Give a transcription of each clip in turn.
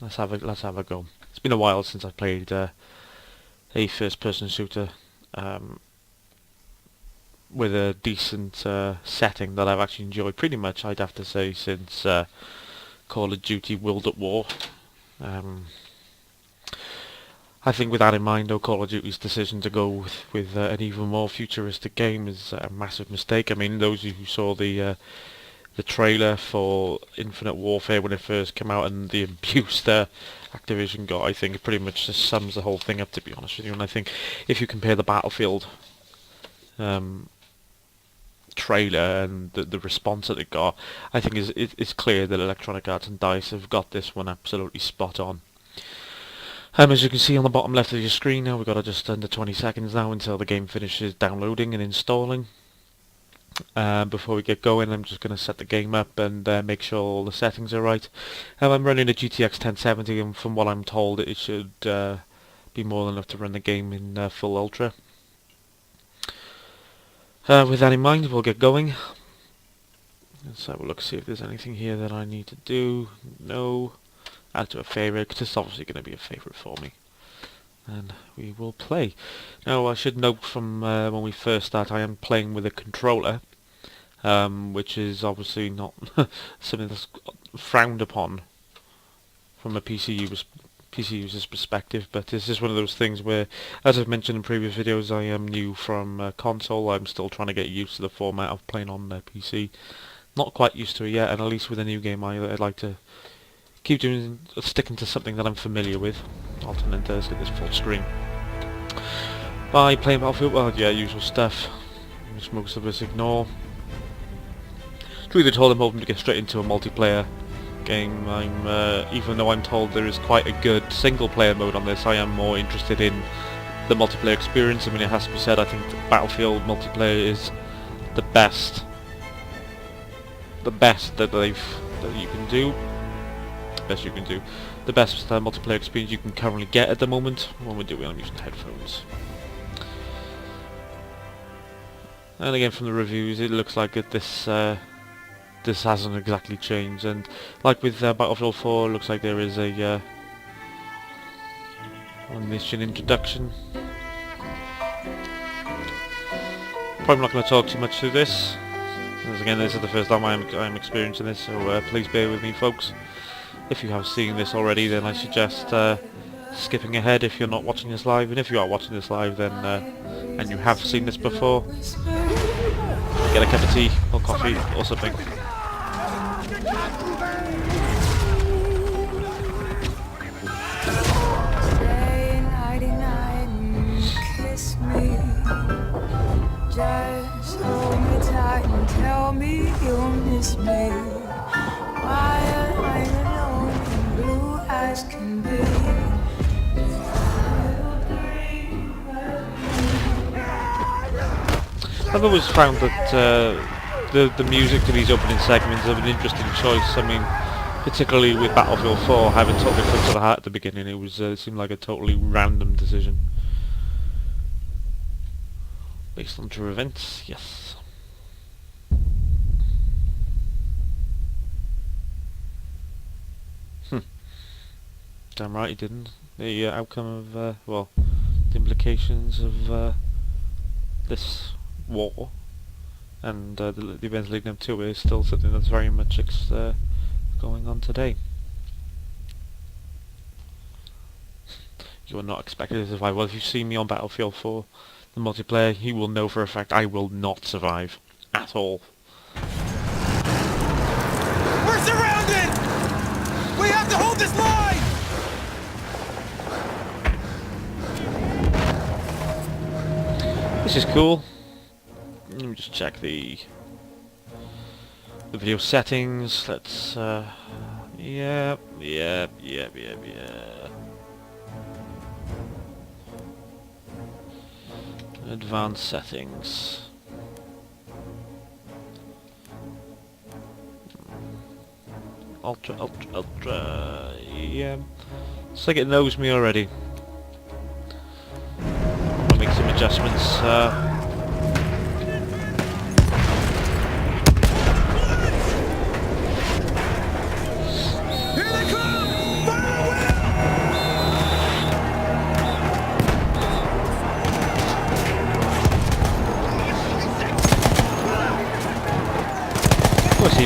let's have a go. It's been a while since I played a first-person shooter with a decent setting that I've actually enjoyed pretty much, I'd have to say, since Call of Duty World at War. I think with that in mind, though, Call of Duty's decision to go with an even more futuristic game is a massive mistake. I mean, those of you who saw the trailer for Infinite Warfare when it first came out and the abuse that Activision got, I think it pretty much just sums the whole thing up, to be honest with you. And I think if you compare the Battlefield trailer and the response that it got, I think it's clear that Electronic Arts and DICE have got this one absolutely spot on. As you can see on the bottom left of your screen now, we've got just under 20 seconds now until the game finishes downloading and installing. Before we get going, I'm just going to set the game up and make sure all the settings are right. I'm running a GTX 1070, and from what I'm told it should be more than enough to run the game in full ultra. With that in mind, we'll get going. Let's have a look, see if there's anything here that I need to do. No. Add to a favourite, because it's obviously going to be a favourite for me. And we will play. Now, I should note from when we first start, I am playing with a controller, which is obviously not something that's frowned upon from a PC user's perspective, but this is one of those things where, as I've mentioned in previous videos, I am new from console. I'm still trying to get used to the format of playing on PC. Not quite used to it yet, and at least with a new game I'd like to keep sticking to something that I'm familiar with. Alternate, let's get this full screen. By playing Battlefield, well, yeah, usual stuff, which most of us ignore. Truth be told, I'm hoping to get straight into a multiplayer game. Even though I'm told there is quite a good single-player mode on this, I am more interested in the multiplayer experience. I mean, it has to be said, I think Battlefield multiplayer is the best that you can do. Best you can do. The best multiplayer experience you can currently get at the moment. When we're doing, I'm using headphones. And again, from the reviews, it looks like this hasn't exactly changed. And like with Battlefield 4, it looks like there is a mission introduction. Probably not going to talk too much through this, because again, this is the first time I'm experiencing this. So please bear with me, folks. If you have seen this already, then I suggest skipping ahead if you're not watching this live, and if you are watching this live, then and you have seen this before, get a cup of tea or coffee or something. Just hold me tight and tell me you'll miss me while I'm alone and blue as can be. I've always found that the music to these opening segments is an interesting choice. I mean, particularly with Battlefield 4, having totally close to the heart at the beginning, it seemed like a totally random decision. Based on true events, yes. Damn right he didn't. The outcome of, well, the implications of this war and the events leading up to it is still something that's very much going on today. You are not expected to survive. Well, if you've seen me on Battlefield 4, the multiplayer, you will know for a fact I will not survive at all. We're surrounded! We have to hold this line! This is cool. Let me just check the video settings. Let's yeah. Advanced settings. Ultra. Yeah. It's like it knows me already. I'll make some adjustments. Here they come! Fire away!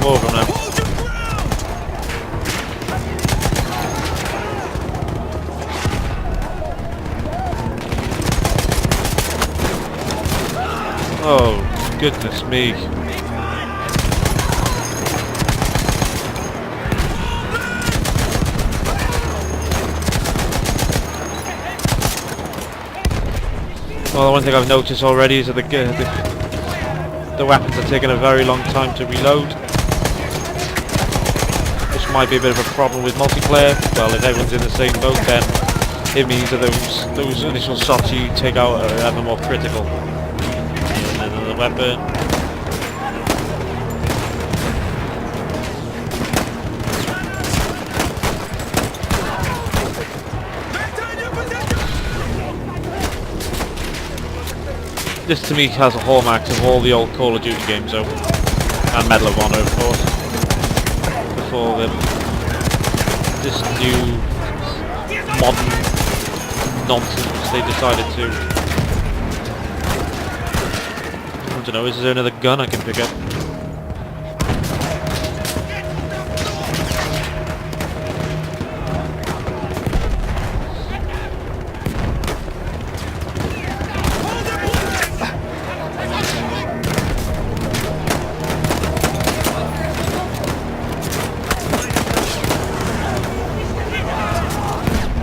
more of them now. Hold your ground! Oh, goodness me. Well, the one thing I've noticed already is that the weapons are taking a very long time to reload. Which might be a bit of a problem with multiplayer. Well, if everyone's in the same boat, then it means that those initial shots you take out are ever more critical. And then another weapon. This to me has a hallmark of all the old Call of Duty games though. And Medal of Honor of course. Before this new modern nonsense they decided to. I don't know, is there another gun I can pick up?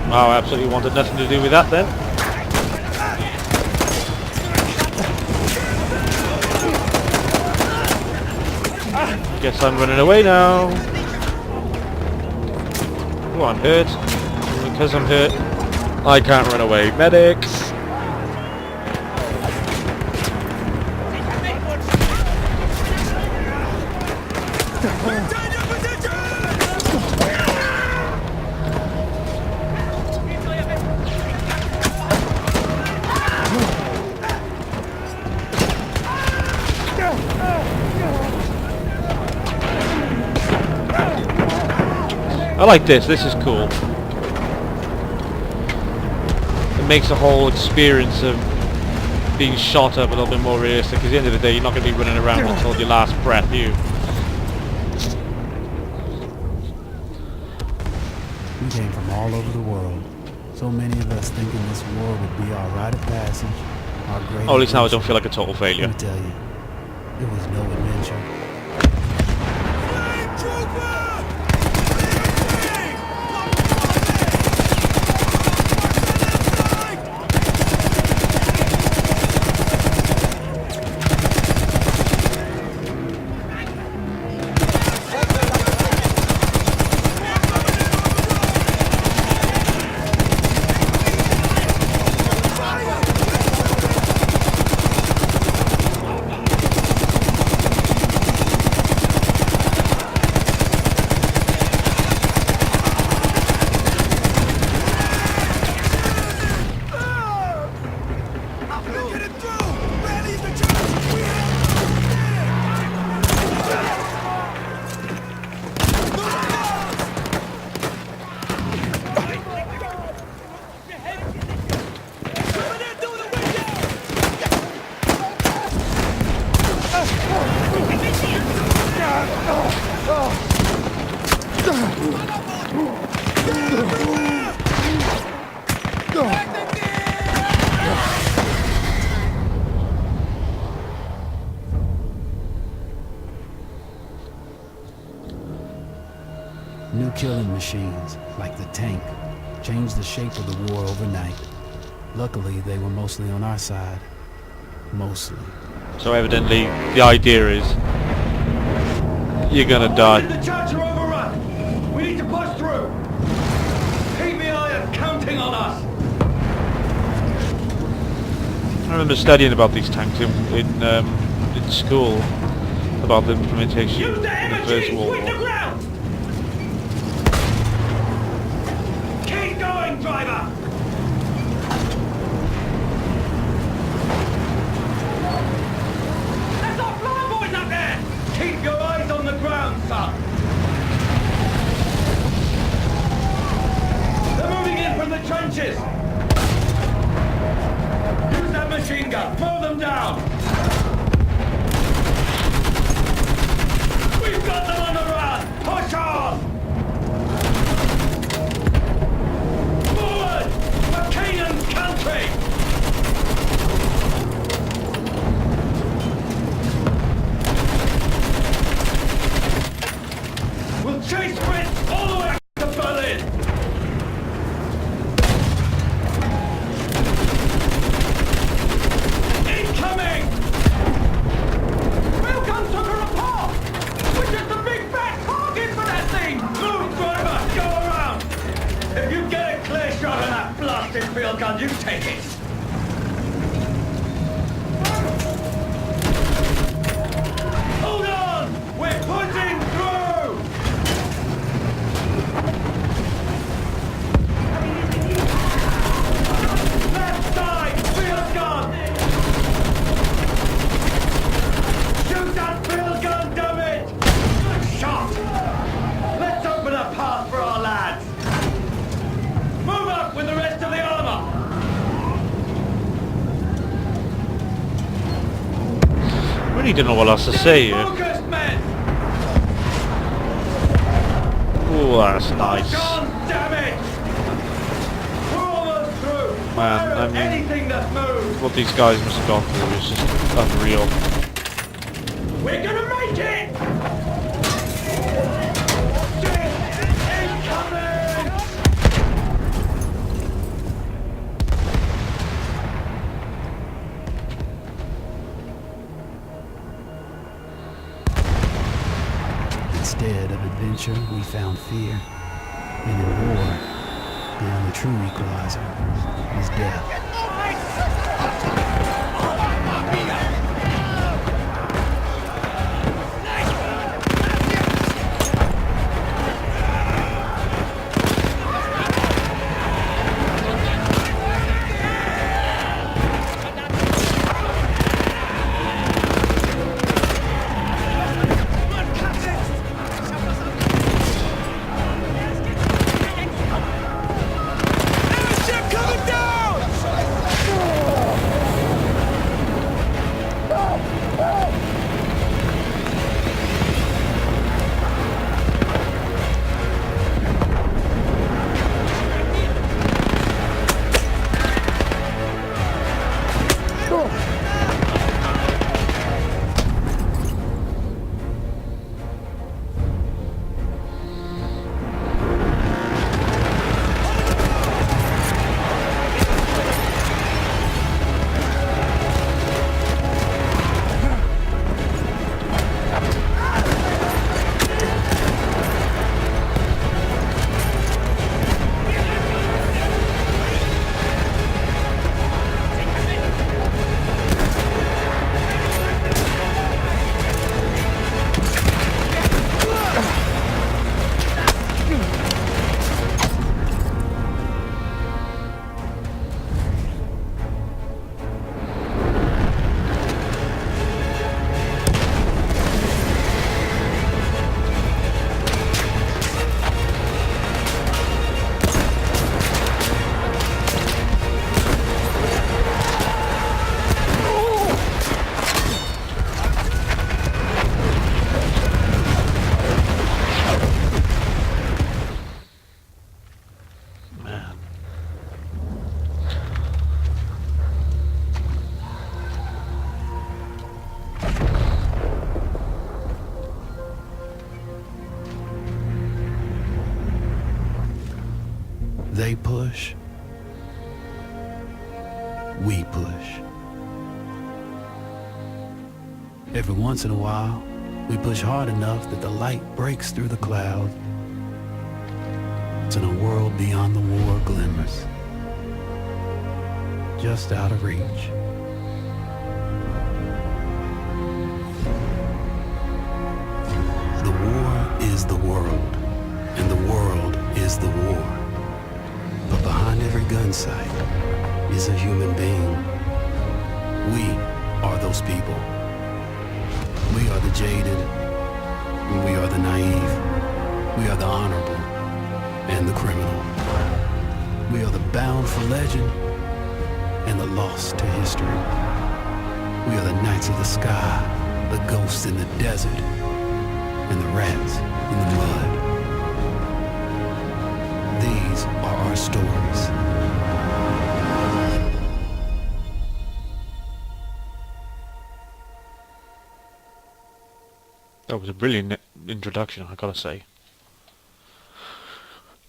Oh, I absolutely wanted nothing to do with that then. Guess I'm running away now. Oh, I'm hurt. Because I'm hurt, I can't run away. Medics! I like this. This is cool. It makes the whole experience of being shot up a little bit more realistic. Because at the end of the day, you're not going to be running around until your last breath. You. We came from all over the world. So many of us thinking this war would be our rite of passage, our great. Oh, at least now I don't feel like a total failure. Let me tell you, it was no adventure. New killing machines, like the tank, changed the shape of the war overnight. Luckily, they were mostly on our side. Mostly. So evidently, the idea is you're gonna die. The church are overrun. We need to push through. PBI is counting on us. I remember studying about these tanks in school, about the implementation in the First World War. Keep going, driver. There's our fly boys up there. Keep your eyes on the ground, son. They're moving in from the trenches. Use that machine gun. Mow them down. We've got them on the run! Push on! Forward! For Canaan's country! We'll chase Brits all the way to Berlin! Incoming! Railgun took her apart! We're just a big fat target for that thing! Move, driver! Go around! If you get a clear shot on that blasted field gun, you take it! Hold on! We're pushing through! Left side! Field gun! Shoot that field gun, damn it! Good shot! Let's open a path for our lads! Move up with the rest of the armor! Really don't know what else to say here. Focus, men! Oh, that's nice. God damn it! We're almost through! Man, Fire I at mean- anything that moves! What these guys must have gone through is just unreal. We're gonna make it! Incoming! Instead of adventure, we found fear. And in war, the only true equalizer is death. They push. We push. Every once in a while, we push hard enough that the light breaks through the clouds. And a world beyond the war glimmers. Just out of reach. The war is the world, and the world is the war. But behind every gun sight is a human being. We are those people. We are the jaded, we are the naive, we are the honorable, and the criminal. We are the bound for legend and the lost to history. We are the knights of the sky, the ghosts in the desert, and the rats in the mud. These are our stories. That was a brilliant introduction, I gotta say.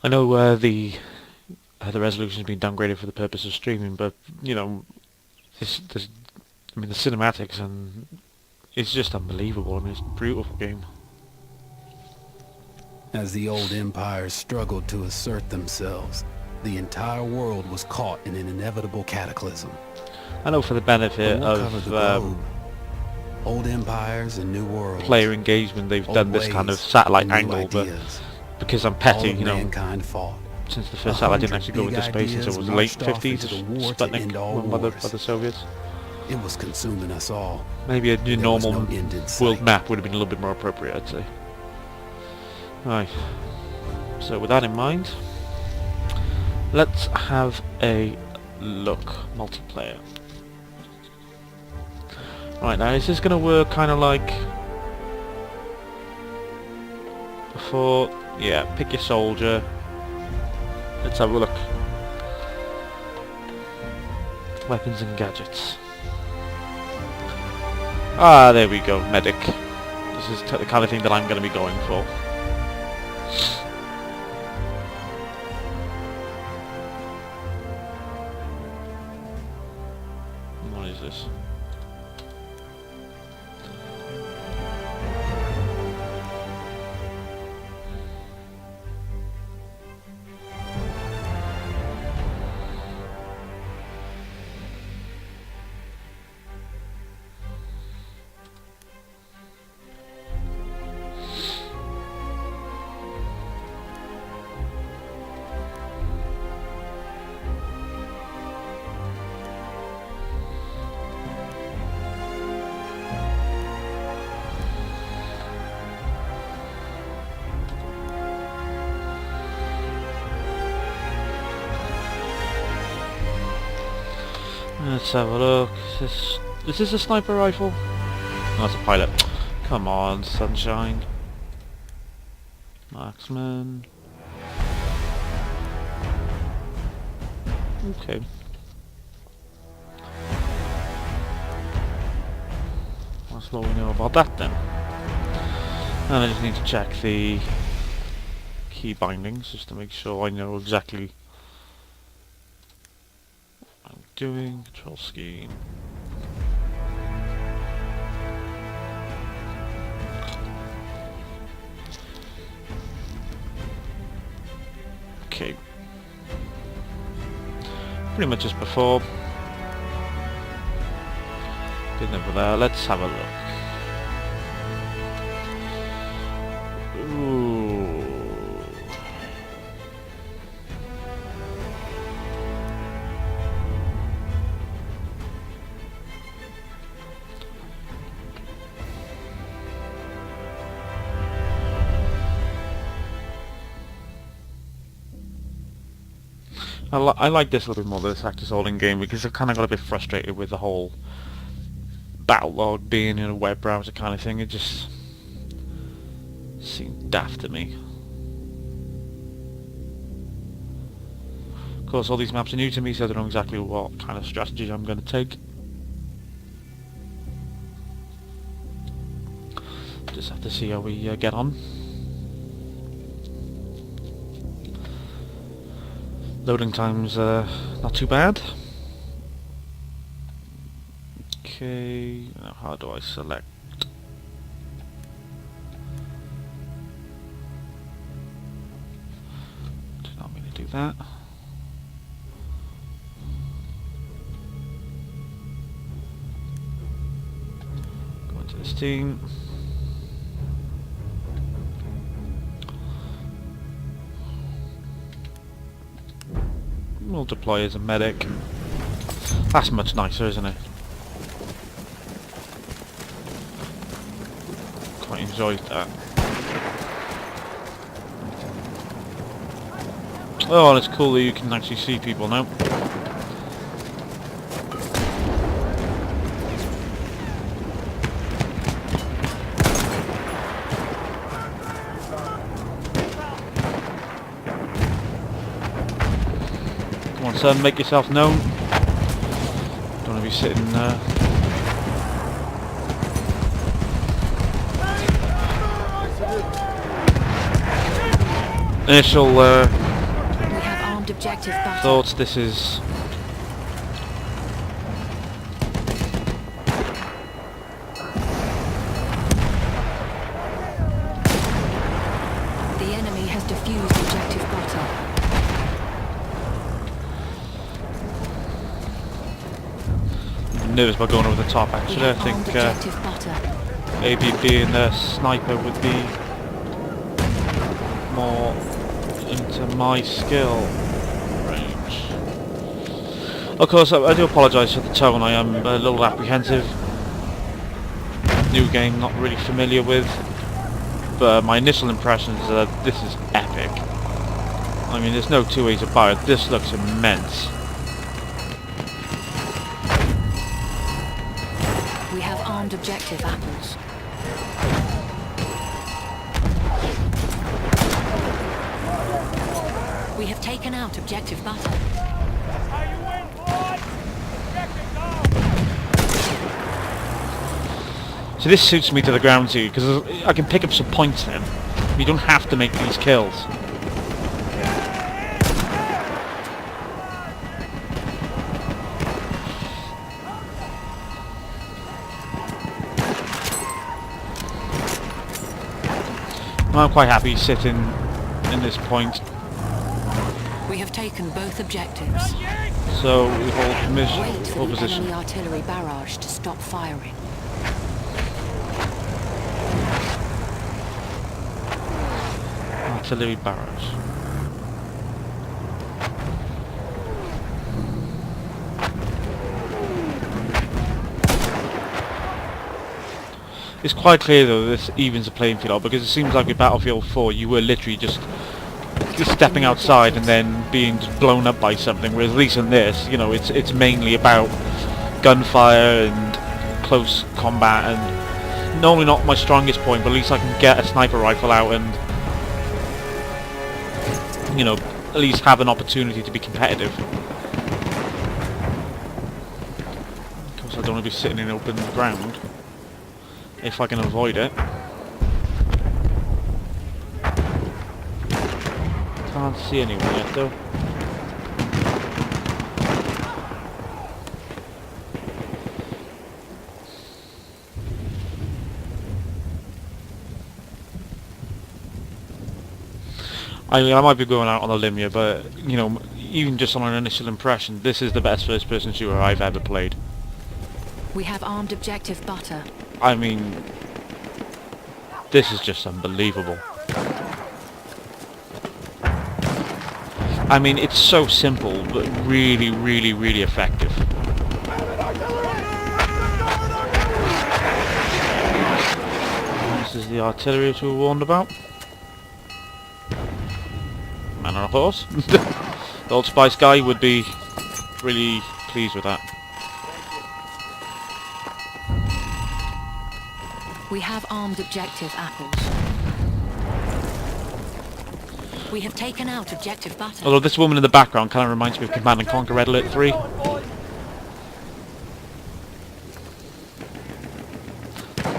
I know the resolution's been downgraded for the purpose of streaming, but you know, I mean, the cinematics and it's just unbelievable. I mean, it's a beautiful game. As the old empires struggled to assert themselves, the entire world was caught in an inevitable cataclysm. I know for the benefit But we'll cover the of globe. Old empires and new worlds. player engagement, they've Old done this kind of ways satellite and new angle, but ideas. because I'm All petty, of you know, mankind fought. since the first satellite didn't actually go 100 into big space until it was ideas late marched off 50s, into the war to Sputnik end all by the wars. Soviets. It was consuming us all. Maybe a There was normal no end in world sight. map would have been a little bit more appropriate, I'd say. Right. So with that in mind, let's have a look. Multiplayer. Right, now is this going to work kind of like before? Yeah, pick your soldier. Let's have a look. Weapons and gadgets. Ah, there we go, medic. This is the kind of thing that I'm going to be going for. What is this? Let's have a look. Is this a sniper rifle? Oh, that's a pilot. Come on, sunshine. Marksman. Okay. That's what we know about that then. And I just need to check the key bindings just to make sure I know exactly what I'm doing. Control scheme. Okay. Pretty much as before. Good enough for that. Let's have a look. Ooh. I like this a little bit more, this Actors Holding game, because I've kind of got a bit frustrated with the whole battle log being in a web browser kind of thing. It just seemed daft to me. Of course, all these maps are new to me, so I don't know exactly what kind of strategy I'm going to take. Just have to see how we get on. Loading time's not too bad. Okay, now how do I select? Did not mean to do that. Go into this team. We'll deploy as a medic. That's much nicer, isn't it? Quite enjoyed that. Oh, and it's cool that you can actually see people now. Come on, son, make yourself known. Don't want to be sitting there. Initial We have armed objective butter. thoughts, this is... The enemy has defused objective butter. I'm nervous about going over the top, We actually. I have think armed objective butter. maybe being a sniper would be more into my skill range. Of course, I do apologise for the tone. I am a little apprehensive. New game, not really familiar with. But my initial impression is that this is epic. I mean, there's no two ways about it. This looks immense. We have armed objective apples. We have taken out objective butter. So this suits me to the ground too, because I can pick up some points then. You don't have to make these kills. I'm quite happy sitting in this point. We have taken both objectives. So we hold Wait for hold the position. enemy artillery barrage to stop firing. Artillery barrage. It's quite clear though this evens the playing field out, because it seems like with Battlefield 4 you were literally just stepping outside and then being just blown up by something, whereas at least in this, you know, it's mainly about gunfire and close combat, and normally not my strongest point, but at least I can get a sniper rifle out and, you know, at least have an opportunity to be competitive. Of course I don't want to be sitting in open ground if I can avoid it. Can't see anyone yet though. I mean, I might be going out on a limb here, but, you know, even just on an initial impression, this is the best first-person shooter I've ever played. We have armed objective butter. I mean, this is just unbelievable. I mean, it's so simple, but really, really, really effective. This is the artillery which we were warned about. Man on a horse. The Old Spice guy would be really pleased with that. We have armed objective apples. We have taken out objective butter. Although this woman in the background kind of reminds me of Command and Conquer Red Alert 3. A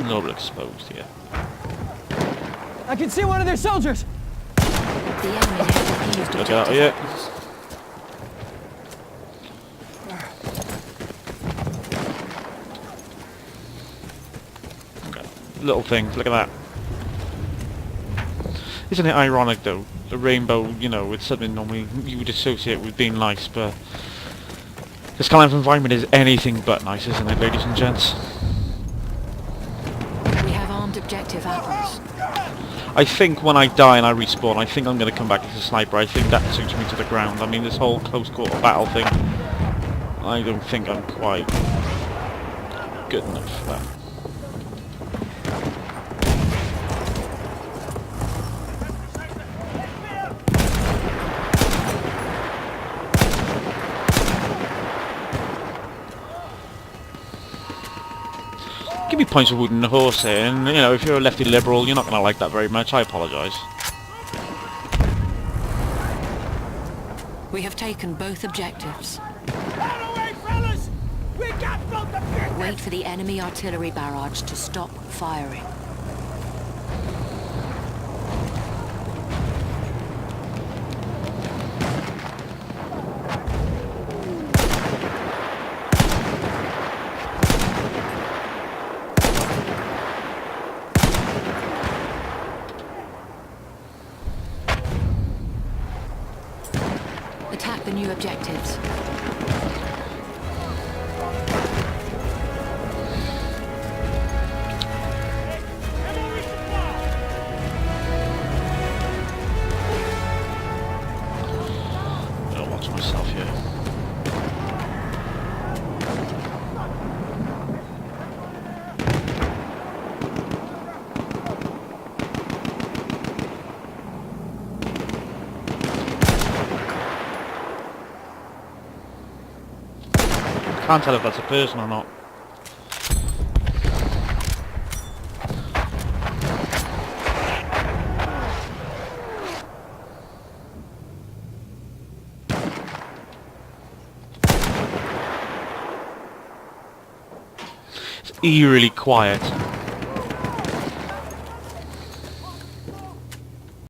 little bit exposed here. I can see one of their soldiers! The enemy has defused Look out, objective yeah. apples. Little things, look at that. Isn't it ironic though? The rainbow, you know, it's something normally you would associate with being nice, but this kind of environment is anything but nice, isn't it, ladies and gents? We have armed objective apples. I think when I die and I respawn, I think I'm going to come back as a sniper. I think that suits me to the ground. I mean, this whole close quarter battle thing, I don't think I'm quite good enough for that. Give me points for wounding the horse here, and you know, if you're a lefty liberal, you're not going to like that very much. I apologise. We have taken both objectives. Out away, fellas! We got both objectives! Wait for the enemy artillery barrage to stop firing. Attack the new objectives. I'll watch myself here. Can't tell if that's a person or not. It's eerily quiet.